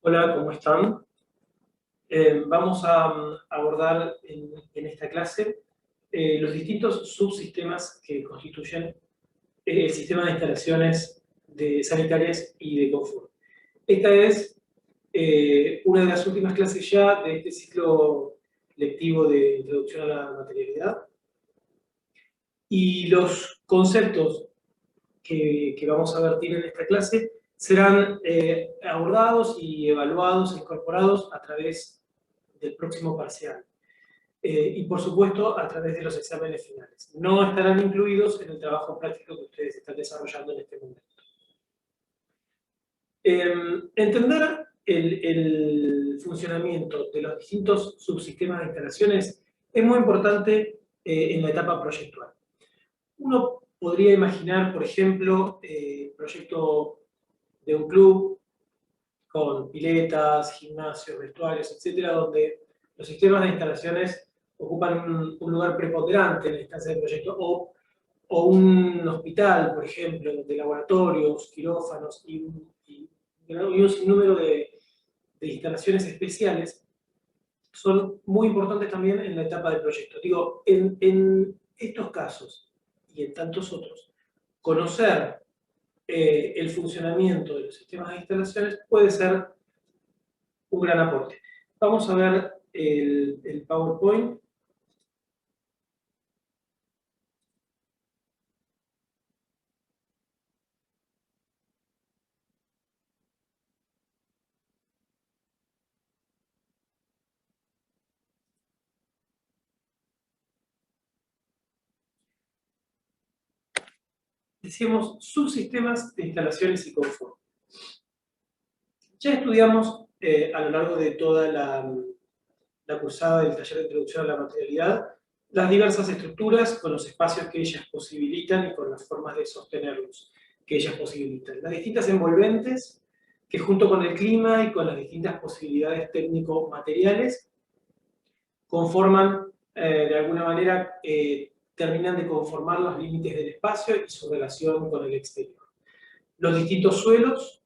Hola, ¿cómo están? Vamos a abordar en esta clase los distintos subsistemas que constituyen el sistema de instalaciones sanitarias y de confort. Esta es una de las últimas clases ya de este ciclo lectivo de Introducción a la Materialidad. Y los conceptos que vamos a vertir en esta clase serán abordados y evaluados e incorporados a través del próximo parcial. Y por supuesto a través de los exámenes finales. No estarán incluidos en el trabajo práctico que ustedes están desarrollando en este momento. Entender el funcionamiento de los distintos subsistemas de instalaciones es muy importante en la etapa proyectual. Uno podría imaginar, por ejemplo, proyecto de un club con piletas, gimnasios, vestuarios, etcétera, donde los sistemas de instalaciones ocupan un lugar preponderante en la instancia del proyecto, o un hospital, por ejemplo, de laboratorios, quirófanos y un sinnúmero de instalaciones especiales, son muy importantes también en la etapa del proyecto. Digo, en estos casos y en tantos otros, conocer el funcionamiento de los sistemas de instalaciones puede ser un gran aporte. Vamos a ver el PowerPoint. Decíamos subsistemas de instalaciones y confort. Ya estudiamos a lo largo de toda la cursada del taller de introducción a la materialidad las diversas estructuras con los espacios que ellas posibilitan y con las formas de sostenerlos que ellas posibilitan. Las distintas envolventes que junto con el clima y con las distintas posibilidades técnico-materiales conforman, de alguna manera, terminan de conformar los límites del espacio y su relación con el exterior. Los distintos suelos,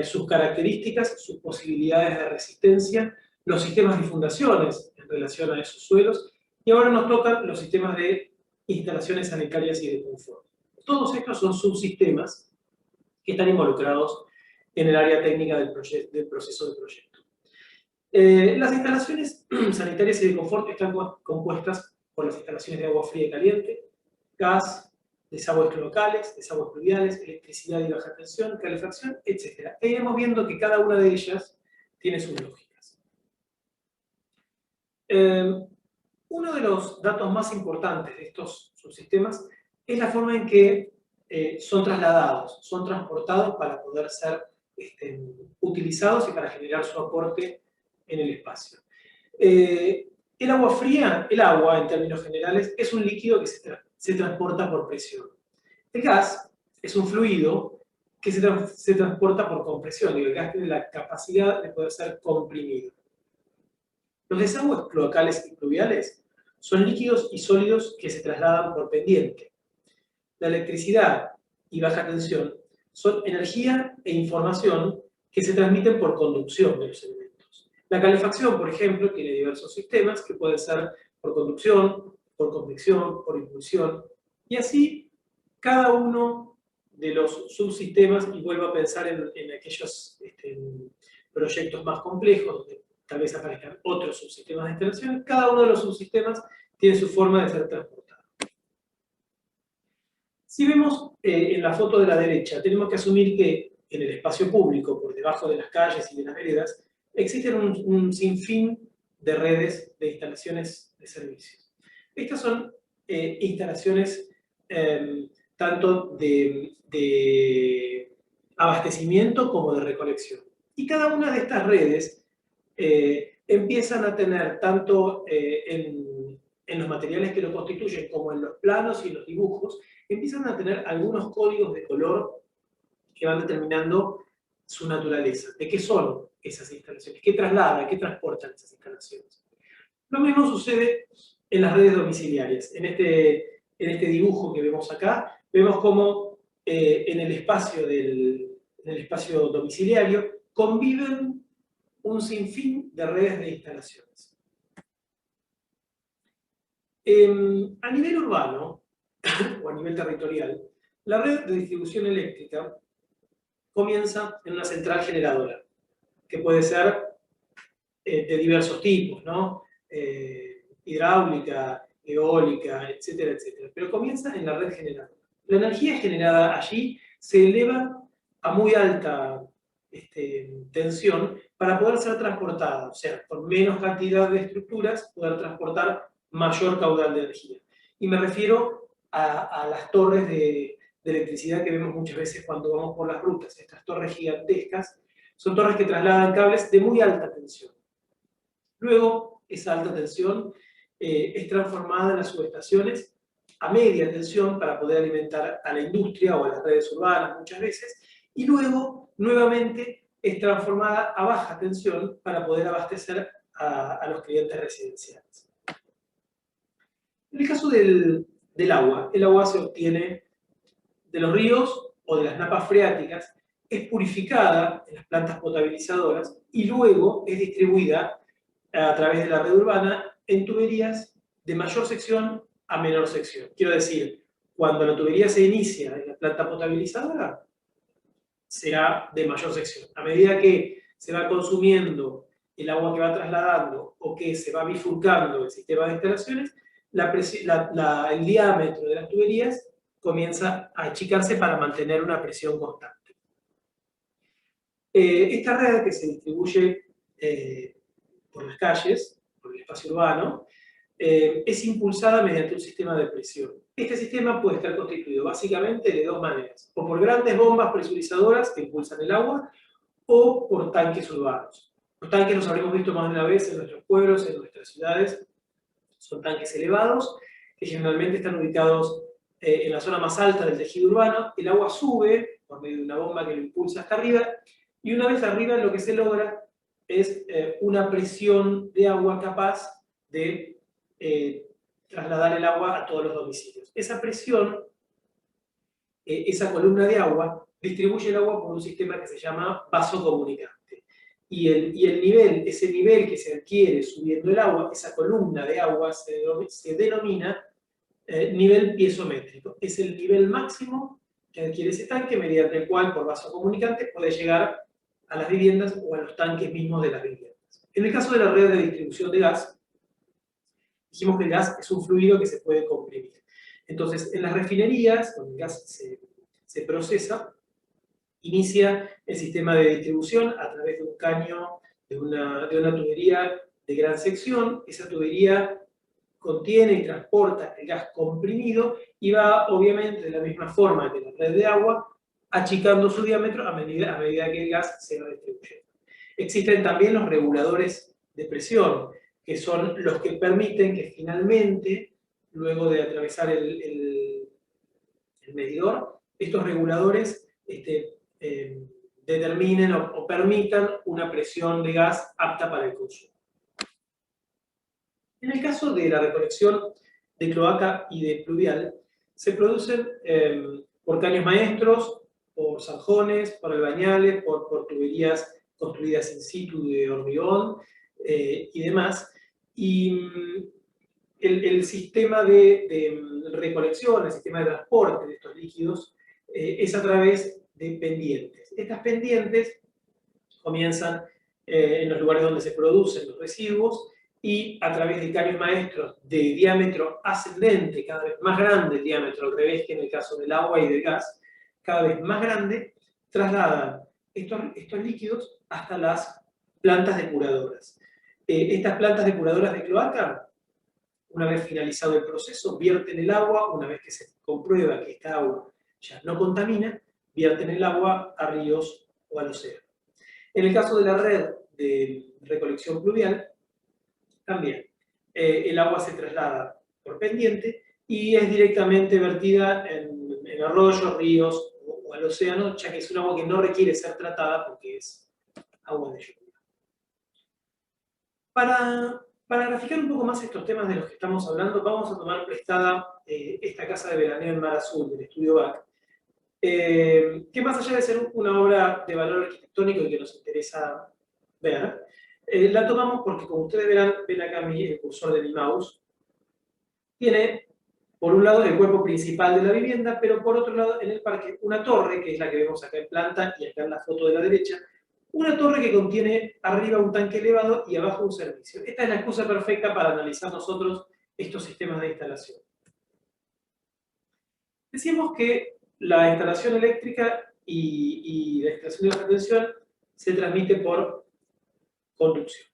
sus características, sus posibilidades de resistencia, los sistemas de fundaciones en relación a esos suelos, y ahora nos tocan los sistemas de instalaciones sanitarias y de confort. Todos estos son subsistemas que están involucrados en el área técnica del proceso de proyecto. Las instalaciones sanitarias y de confort están compuestas por las instalaciones de agua fría y caliente, gas, desagües locales, desagües pluviales, electricidad y baja tensión, calefacción, etc. E iremos viendo que cada una de ellas tiene sus lógicas. Uno de los datos más importantes de estos subsistemas es la forma en que son trasladados, son transportados para poder ser utilizados y para generar su aporte en el espacio. El agua fría, el agua en términos generales, es un líquido que se transporta por presión. El gas es un fluido que se transporta por compresión. El gas tiene la capacidad de poder ser comprimido. Los desagües cloacales y pluviales son líquidos y sólidos que se trasladan por pendiente. La electricidad y baja tensión son energía e información que se transmiten por conducción de los elementos. La calefacción, por ejemplo, tiene diversos sistemas que pueden ser por conducción, por convección, por impulsión, y así cada uno de los subsistemas, y vuelvo a pensar en aquellos proyectos más complejos, donde tal vez aparezcan otros subsistemas de instalación, cada uno de los subsistemas tiene su forma de ser transportado. Si vemos en la foto de la derecha, tenemos que asumir que en el espacio público, por debajo de las calles y de las veredas, existen un sinfín de redes de instalaciones de servicios. Estas son instalaciones tanto de abastecimiento como de recolección. Y cada una de estas redes empiezan a tener tanto en los materiales que lo constituyen como en los planos y en los dibujos, empiezan a tener algunos códigos de color que van determinando su naturaleza. ¿De qué son esas instalaciones? ¿Qué trasladan? ¿Qué transportan esas instalaciones? Lo mismo sucede en las redes domiciliarias. En este dibujo que vemos acá, vemos cómo en el espacio domiciliario conviven un sinfín de redes de instalaciones. A nivel urbano, o a nivel territorial, la red de distribución eléctrica comienza en una central generadora, que puede ser de diversos tipos, ¿no? Hidráulica, eólica, etcétera, etcétera. Pero comienza en la red generadora. La energía generada allí se eleva a muy alta tensión para poder ser transportada, o sea, con menos cantidad de estructuras, poder transportar mayor caudal de energía. Y me refiero a las torres de electricidad que vemos muchas veces cuando vamos por las rutas. Estas torres gigantescas son torres que trasladan cables de muy alta tensión. Luego, esa alta tensión es transformada en las subestaciones a media tensión para poder alimentar a la industria o a las redes urbanas muchas veces, y luego, nuevamente, es transformada a baja tensión para poder abastecer a los clientes residenciales. En el caso del agua, el agua se obtiene de los ríos o de las napas freáticas, es purificada en las plantas potabilizadoras y luego es distribuida a través de la red urbana en tuberías de mayor sección a menor sección. Quiero decir, cuando la tubería se inicia en la planta potabilizadora, será de mayor sección. A medida que se va consumiendo el agua que va trasladando o que se va bifurcando el sistema de instalaciones, el diámetro de las tuberías comienza a achicarse para mantener una presión constante. Esta red que se distribuye por las calles, por el espacio urbano, es impulsada mediante un sistema de presión. Este sistema puede estar constituido básicamente de dos maneras, o por grandes bombas presurizadoras que impulsan el agua, o por tanques urbanos. Los tanques los habremos visto más de una vez en nuestros pueblos, en nuestras ciudades. Son tanques elevados, que generalmente están ubicados en la zona más alta del tejido urbano. El agua sube por medio de una bomba que lo impulsa hasta arriba, y una vez arriba lo que se logra es una presión de agua capaz de trasladar el agua a todos los domicilios. Esa presión, esa columna de agua, distribuye el agua por un sistema que se llama vaso comunicante. Y el nivel, ese nivel que se adquiere subiendo el agua, esa columna de agua se denomina nivel piezométrico. Es el nivel máximo que adquiere ese tanque, mediante el cual, por vaso comunicante, puede llegar a las viviendas o a los tanques mismos de las viviendas. En el caso de la red de distribución de gas, dijimos que el gas es un fluido que se puede comprimir. Entonces, en las refinerías, donde el gas se procesa, inicia el sistema de distribución a través de un caño, de una tubería de gran sección. Esa tubería contiene y transporta el gas comprimido y va, obviamente, de la misma forma que la red de agua, achicando su diámetro a medida que el gas se va distribuyendo. Existen también los reguladores de presión, que son los que permiten que finalmente, luego de atravesar el medidor, estos reguladores determinen o permitan una presión de gas apta para el consumo. En el caso de la recolección de cloaca y de pluvial, se producen por caños maestros, por zanjones, por albañales, por tuberías construidas in situ de hormigón y demás. Y el sistema de recolección, el sistema de transporte de estos líquidos es a través de pendientes. Estas pendientes comienzan en los lugares donde se producen los residuos y a través de caños maestros de diámetro ascendente, cada vez más grande el diámetro, al revés que en el caso del agua y del gas, cada vez más grande, trasladan estos líquidos hasta las plantas depuradoras. Estas plantas depuradoras de cloaca, una vez finalizado el proceso, vierten el agua, una vez que se comprueba que esta agua ya no contamina, vierten el agua a ríos o al océano. En el caso de la red de recolección pluvial, también el agua se traslada por pendiente y es directamente vertida en arroyos, ríos o al océano, ya que es un agua que no requiere ser tratada porque es agua de lluvia. Para graficar un poco más estos temas de los que estamos hablando, vamos a tomar prestada esta casa de veraneo en Mar Azul, del estudio BAC, que más allá de ser una obra de valor arquitectónico y que nos interesa ver. La tomamos porque, como ustedes verán, ven acá el cursor de mi mouse, tiene, por un lado, el cuerpo principal de la vivienda, pero por otro lado, en el parque, una torre, que es la que vemos acá en planta y acá en la foto de la derecha, una torre que contiene arriba un tanque elevado y abajo un servicio. Esta es la excusa perfecta para analizar nosotros estos sistemas de instalación. Decíamos que la instalación eléctrica y la instalación de baja tensión se transmite por conducción.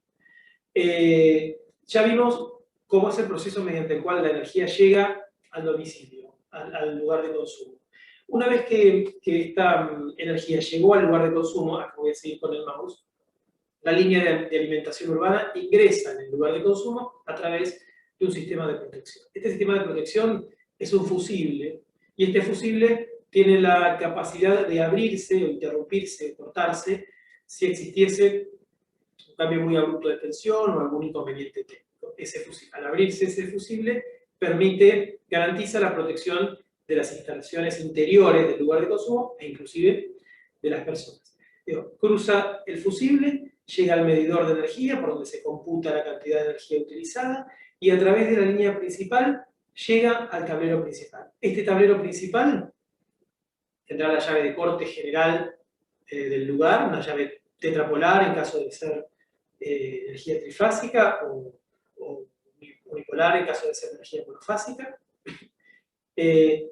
Ya vimos cómo es el proceso mediante el cual la energía llega al domicilio, al lugar de consumo. Una vez que esta energía llegó al lugar de consumo, acá voy a seguir con el mouse, la línea de alimentación urbana ingresa en el lugar de consumo a través de un sistema de protección. Este sistema de protección es un fusible, y este fusible tiene la capacidad de abrirse o interrumpirse, cortarse, si existiese un cambio muy abrupto de tensión o algún inconveniente técnico. Al abrirse ese fusible, garantiza la protección de las instalaciones interiores del lugar de consumo e inclusive de las personas. Cruza el fusible, llega al medidor de energía, por donde se computa la cantidad de energía utilizada, y a través de la línea principal llega al tablero principal. Este tablero principal tendrá la llave de corte general del lugar, una llave tetrapolar en caso de ser energía trifásica o unipolar en caso de ser energía monofásica,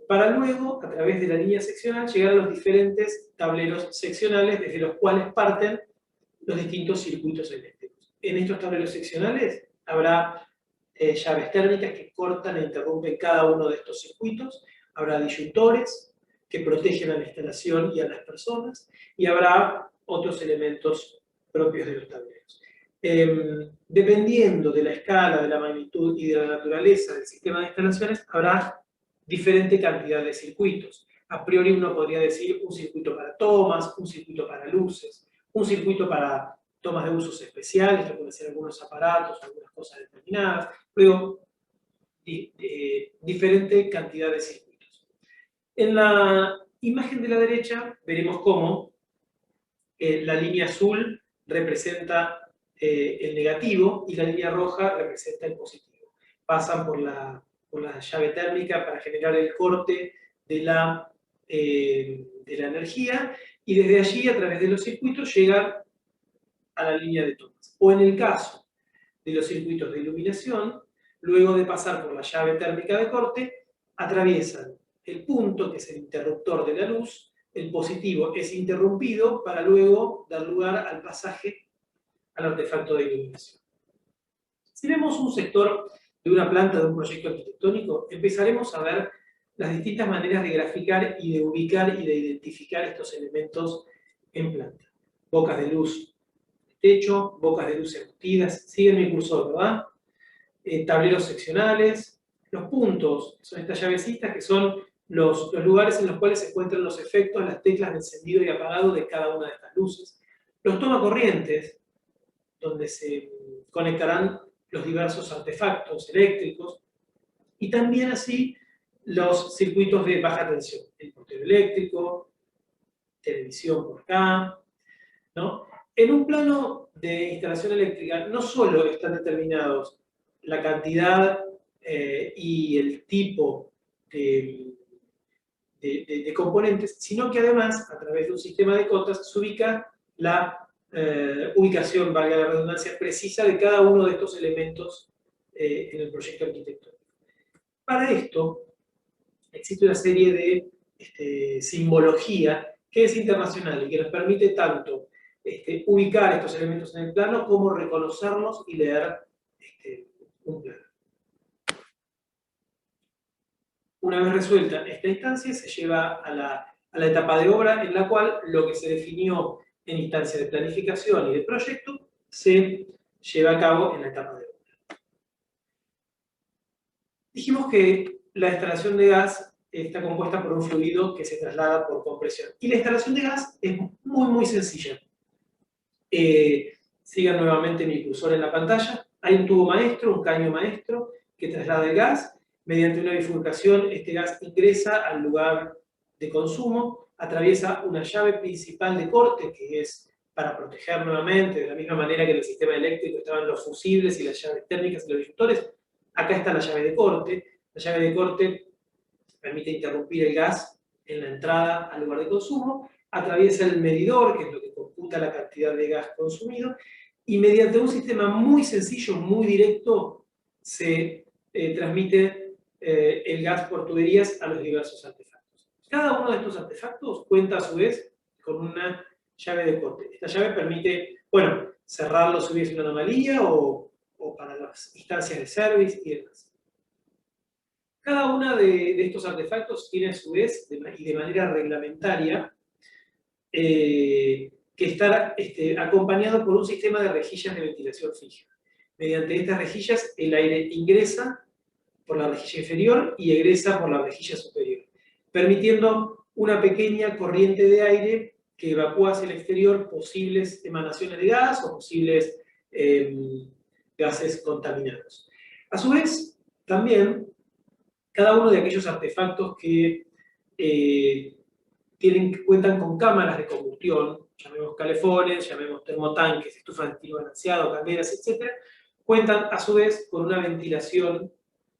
para luego, a través de la línea seccional, llegar a los diferentes tableros seccionales desde los cuales parten los distintos circuitos eléctricos. En estos tableros seccionales habrá llaves térmicas que cortan e interrumpen cada uno de estos circuitos, habrá disyuntores que protegen a la instalación y a las personas, y habrá otros elementos propios de los tableros. Dependiendo de la escala, de la magnitud y de la naturaleza del sistema de instalaciones, habrá diferente cantidad de circuitos. A priori uno podría decir un circuito para tomas, un circuito para luces, un circuito para tomas de usos especiales, que pueden ser algunos aparatos, algunas cosas determinadas, luego diferente cantidad de circuitos. En la imagen de la derecha veremos cómo la línea azul representa el negativo y la línea roja representa el positivo. Pasan por la llave térmica para generar el corte de la energía, y desde allí, a través de los circuitos, llegan a la línea de tomas. O en el caso de los circuitos de iluminación, luego de pasar por la llave térmica de corte, atraviesan el punto, que es el interruptor de la luz, el positivo es interrumpido para luego dar lugar al pasaje al artefacto de iluminación. Si vemos un sector de una planta de un proyecto arquitectónico, empezaremos a ver las distintas maneras de graficar y de ubicar y de identificar estos elementos en planta. Bocas de luz de techo, bocas de luz embutidas, siguen mi cursor, ¿verdad? Tableros seccionales, los puntos, son estas llavecitas que son los lugares en los cuales se encuentran los efectos, las teclas de encendido y apagado de cada una de estas luces. Los tomacorrientes, donde se conectarán los diversos artefactos eléctricos, y también así los circuitos de baja tensión, el portero eléctrico, televisión por acá, ¿no? En un plano de instalación eléctrica no solo están determinados la cantidad y el tipo de componentes, sino que además, a través de un sistema de cotas, se ubica la ubicación, valga la redundancia, precisa de cada uno de estos elementos en el proyecto arquitectónico. Para esto, existe una serie de simbología que es internacional y que nos permite tanto ubicar estos elementos en el plano como reconocerlos y leer un plano. Una vez resuelta esta instancia, se lleva a la etapa de obra, en la cual lo que se definió en instancia de planificación y de proyecto se lleva a cabo en la etapa de obra. Dijimos que la instalación de gas está compuesta por un fluido que se traslada por compresión. Y la instalación de gas es muy, muy sencilla. Sigan nuevamente mi cursor en la pantalla. Hay un tubo maestro, un caño maestro, que traslada el gas. Mediante una bifurcación, este gas ingresa al lugar de consumo, atraviesa una llave principal de corte, que es para proteger nuevamente, de la misma manera que en el sistema eléctrico estaban los fusibles y las llaves térmicas y los disjuntos. Acá está la llave de corte. La llave de corte permite interrumpir el gas en la entrada al lugar de consumo, atraviesa el medidor, que es lo que computa la cantidad de gas consumido, y mediante un sistema muy sencillo, muy directo, se transmite el gas por tuberías a los diversos artefactos. Cada uno de estos artefactos cuenta a su vez con una llave de corte. Esta llave permite, bueno, cerrarlo si hubiese una anomalía o para las instancias de service y demás. Cada uno de estos artefactos tiene a su vez, y de manera reglamentaria, que estar acompañado por un sistema de rejillas de ventilación fija. Mediante estas rejillas el aire ingresa por la rejilla inferior y egresa por la rejilla superior, permitiendo una pequeña corriente de aire que evacúa hacia el exterior posibles emanaciones de gas o posibles gases contaminados. A su vez, también, cada uno de aquellos artefactos que cuentan con cámaras de combustión, llamemos calefones, llamemos termotanques, estufas de estilo balanceado, calderas, etc., cuentan a su vez con una ventilación,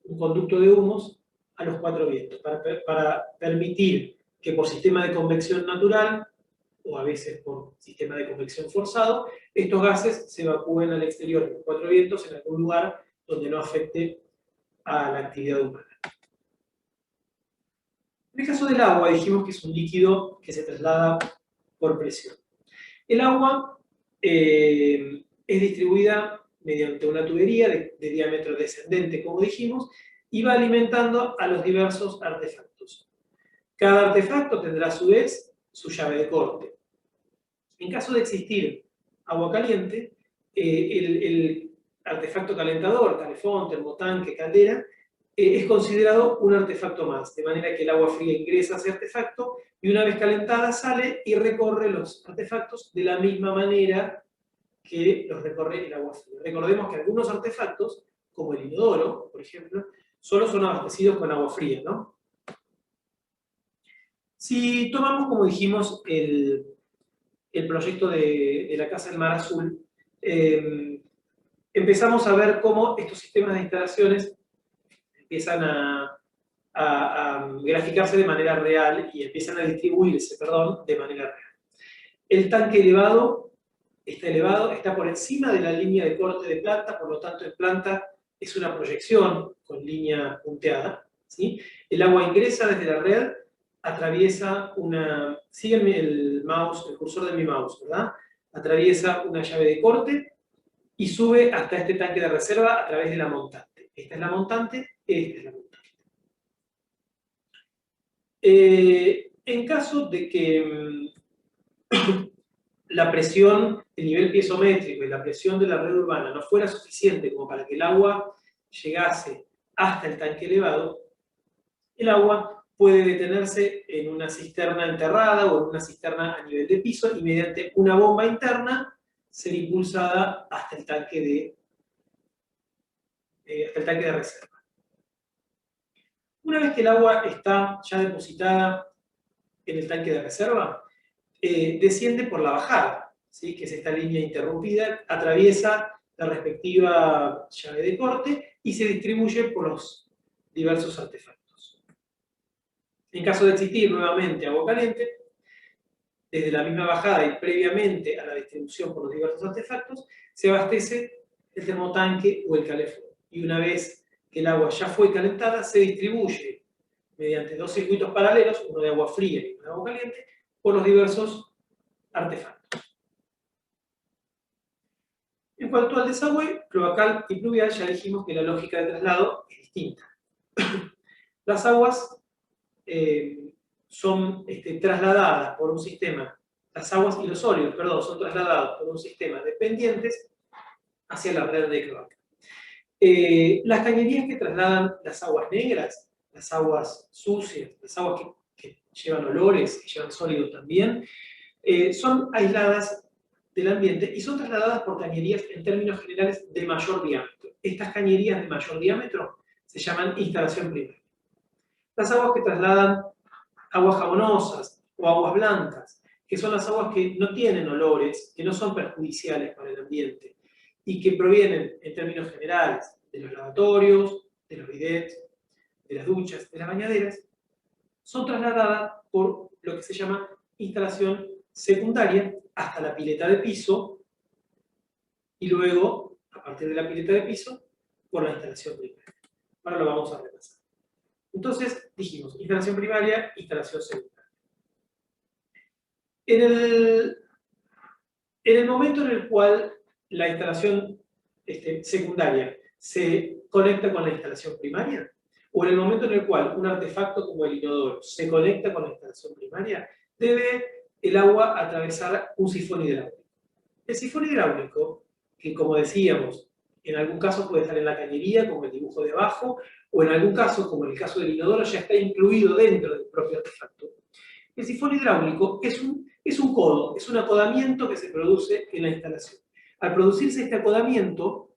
un conducto de humos a los 4 vientos, para permitir que por sistema de convección natural, o a veces por sistema de convección forzado, estos gases se evacúen al exterior de los 4 vientos en algún lugar donde no afecte a la actividad humana. En el caso del agua, dijimos que es un líquido que se traslada por presión. El agua es distribuida mediante una tubería de diámetro descendente, como dijimos, y va alimentando a los diversos artefactos. Cada artefacto tendrá a su vez su llave de corte. En caso de existir agua caliente, el artefacto calentador, calefón, termotanque, caldera, es considerado un artefacto más, de manera que el agua fría ingresa a ese artefacto y una vez calentada sale y recorre los artefactos de la misma manera que los recorre el agua fría. Recordemos que algunos artefactos, como el inodoro, por ejemplo, solo son abastecidos con agua fría, ¿no? Si tomamos, como dijimos, el proyecto de la Casa del Mar Azul, empezamos a ver cómo estos sistemas de instalaciones empiezan a graficarse de manera real y empiezan a distribuirse, de manera real. El tanque elevado, está por encima de la línea de corte de planta, por lo tanto en planta es una proyección con línea punteada, ¿sí? El agua ingresa desde la red, atraviesa una... Siguen el mouse, el cursor de mi mouse, ¿verdad? Atraviesa una llave de corte y sube hasta este tanque de reserva a través de la montante. Esta es la montante, esta es la montante. En caso de que la presión, el nivel piezométrico y la presión de la red urbana no fuera suficiente como para que el agua llegase hasta el tanque elevado, el agua puede detenerse en una cisterna enterrada o en una cisterna a nivel de piso y mediante una bomba interna ser impulsada hasta el tanque de reserva. Una vez que el agua está ya depositada en el tanque de reserva, desciende por la bajada, ¿sí? Que es esta línea interrumpida, atraviesa la respectiva llave de corte y se distribuye por los diversos artefactos. En caso de existir nuevamente agua caliente, desde la misma bajada y previamente a la distribución por los diversos artefactos, se abastece el termotanque o el calefón. Y una vez que el agua ya fue calentada, se distribuye mediante 2 circuitos paralelos, uno de agua fría y uno de agua caliente, por los diversos artefactos. En cuanto al desagüe cloacal y pluvial, ya dijimos que la lógica de traslado es distinta. Las aguas son trasladadas por un sistema, las aguas y los sólidos, son trasladados por un sistema dependientes hacia la red de cloaca. Las cañerías que trasladan las aguas negras, las aguas sucias, las aguas que llevan olores, que llevan sólidos también, son aisladas del ambiente y son trasladadas por cañerías en términos generales de mayor diámetro. Estas cañerías de mayor diámetro se llaman instalación primaria. Las aguas que trasladan aguas jabonosas o aguas blancas que son las aguas que no tienen olores, que no son perjudiciales para el ambiente, y que provienen, en términos generales, de los lavatorios, de los bidets, de las duchas, de las bañaderas, son trasladadas por lo que se llama instalación secundaria hasta la pileta de piso, y luego, a partir de la pileta de piso, por la instalación primaria. Ahora lo vamos a repasar. Entonces, dijimos, instalación primaria, instalación secundaria. En el momento en el cual la instalación secundaria se conecta con la instalación primaria, o en el momento en el cual un artefacto como el inodoro se conecta con la instalación primaria, debe el agua atravesar un sifón hidráulico. El sifón hidráulico, que como decíamos, en algún caso puede estar en la cañería, como el dibujo de abajo, o en algún caso, como en el caso del inodoro, ya está incluido dentro del propio artefacto. El sifón hidráulico es un codo, es un acodamiento que se produce en la instalación. Al producirse este acodamiento,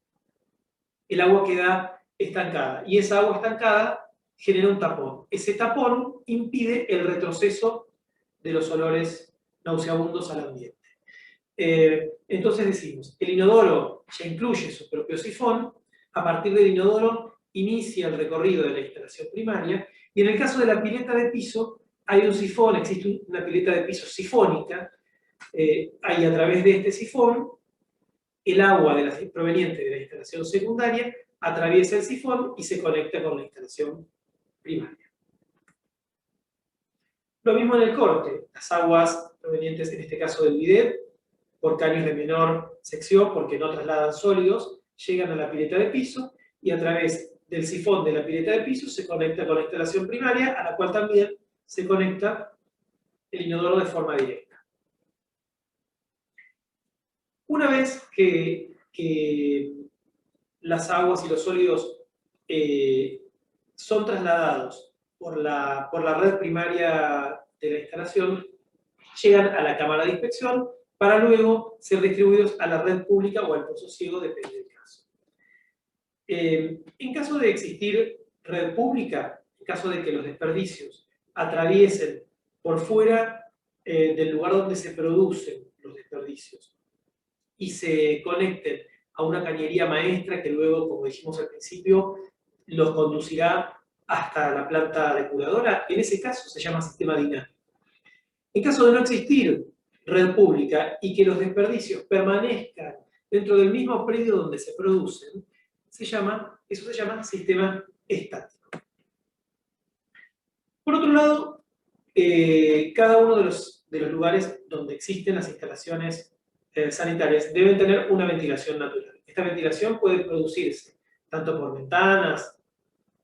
el agua queda estancada, y esa agua estancada genera un tapón. Ese tapón impide el retroceso de los olores nauseabundos al ambiente. Entonces decimos, el inodoro ya incluye su propio sifón, a partir del inodoro inicia el recorrido de la instalación primaria, y en el caso de la pileta de piso, hay un sifón, existe una pileta de piso sifónica, hay a través de este sifón, el agua proveniente de la instalación secundaria atraviesa el sifón y se conecta con la instalación primaria. Lo mismo en el corte, las aguas provenientes, en este caso del bidet, por caños de menor sección, porque no trasladan sólidos, llegan a la pileta de piso y a través del sifón de la pileta de piso se conecta con la instalación primaria, a la cual también se conecta el inodoro de forma directa. Una vez que las aguas y los sólidos son trasladados por la red primaria de la instalación, llegan a la cámara de inspección para luego ser distribuidos a la red pública o al pozo ciego, depende del caso. En caso de existir red pública, en caso de que los desperdicios atraviesen por fuera del lugar donde se producen los desperdicios y se conecten a una cañería maestra que luego, como dijimos al principio, los conducirá hasta la planta depuradora, en ese caso se llama sistema dinámico. En caso de no existir red pública y que los desperdicios permanezcan dentro del mismo predio donde se producen, eso se llama sistema estático. Por otro lado, cada uno de los lugares donde existen las instalaciones sanitarias deben tener una ventilación natural. Esta ventilación puede producirse tanto por ventanas,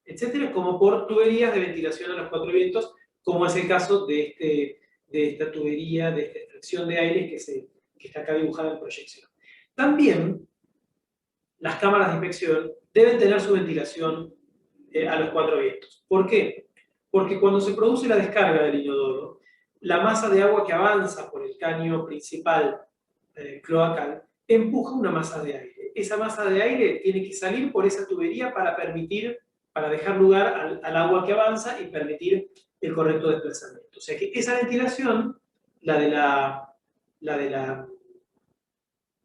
etcétera, como por tuberías de ventilación a los cuatro vientos, como es el caso de esta tubería, de esta extracción de aire que está acá dibujada en proyección. También las cámaras de inspección deben tener su ventilación a los cuatro vientos. ¿Por qué? Porque cuando se produce la descarga del inodoro, la masa de agua que avanza por el caño principal cloacal empuja una masa de aire. Esa masa de aire tiene que salir por esa tubería para dejar lugar al agua que avanza y permitir el correcto desplazamiento. O sea que esa ventilación, la de la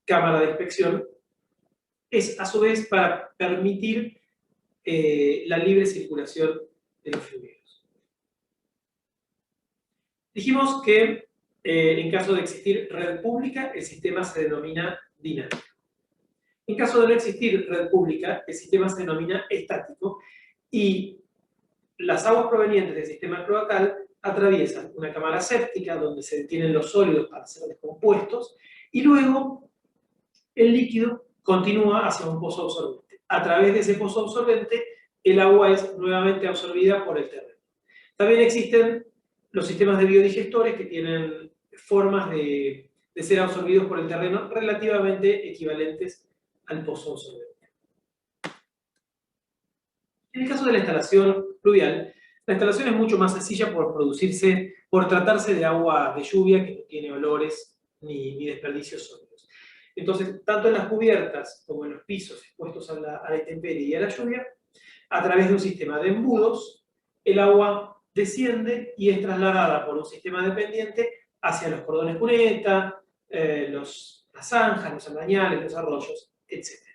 cámara de inspección, es a su vez para permitir la libre circulación de los fluidos. Dijimos que en caso de existir red pública, el sistema se denomina dinámico. En caso de no existir red pública, el sistema se denomina estático y las aguas provenientes del sistema cloacal atraviesan una cámara séptica donde se detienen los sólidos para ser descompuestos y luego el líquido continúa hacia un pozo absorbente. A través de ese pozo absorbente, el agua es nuevamente absorbida por el terreno. También existen los sistemas de biodigestores que tienen formas de ser absorbidos por el terreno relativamente equivalentes al pozo absorbente. En el caso de la instalación pluvial, la instalación es mucho más sencilla por tratarse de agua de lluvia que no tiene olores ni desperdicios sólidos. Entonces, tanto en las cubiertas como en los pisos expuestos a la intemperie y a la lluvia, a través de un sistema de embudos, el agua desciende y es trasladada por un sistema dependiente hacia los cordones cuneta, las zanjas, los albañales, los arroyos, etc.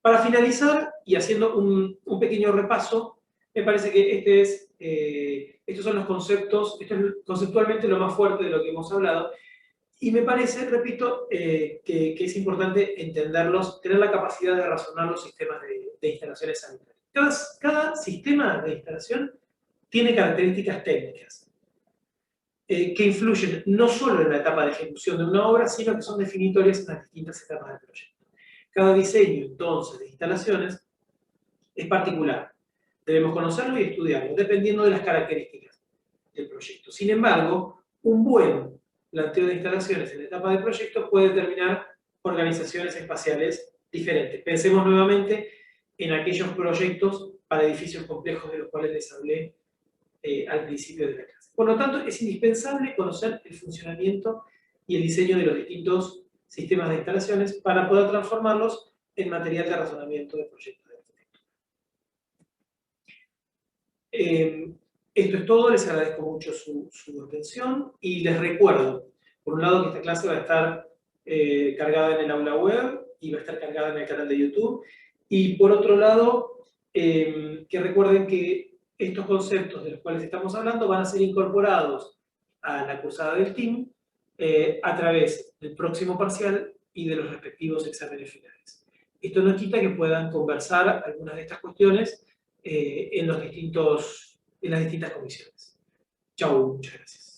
Para finalizar, y haciendo un pequeño repaso, me parece que estos son los conceptos, esto es conceptualmente lo más fuerte de lo que hemos hablado, y me parece, repito, que es importante entenderlos, tener la capacidad de razonar los sistemas de instalaciones sanitarias. Cada sistema de instalación tiene características técnicas que influyen no solo en la etapa de ejecución de una obra, sino que son definitorias en las distintas etapas del proyecto. Cada diseño, entonces, de instalaciones es particular. Debemos conocerlo y estudiarlo, dependiendo de las características del proyecto. Sin embargo, un buen planteo de instalaciones en la etapa de proyecto puede determinar organizaciones espaciales diferentes. Pensemos nuevamente en aquellos proyectos para edificios complejos de los cuales les hablé al principio de la clase. Por lo tanto, es indispensable conocer el funcionamiento y el diseño de los distintos sistemas de instalaciones para poder transformarlos en material de razonamiento de proyectos de arquitectura. Esto es todo, les agradezco mucho su atención y les recuerdo, por un lado, que esta clase va a estar cargada en el aula web y va a estar cargada en el canal de YouTube, y por otro lado, que recuerden que estos conceptos de los cuales estamos hablando van a ser incorporados a la cursada del TIM a través del próximo parcial y de los respectivos exámenes finales. Esto no quita que puedan conversar algunas de estas cuestiones en las distintas comisiones. Chau, muchas gracias.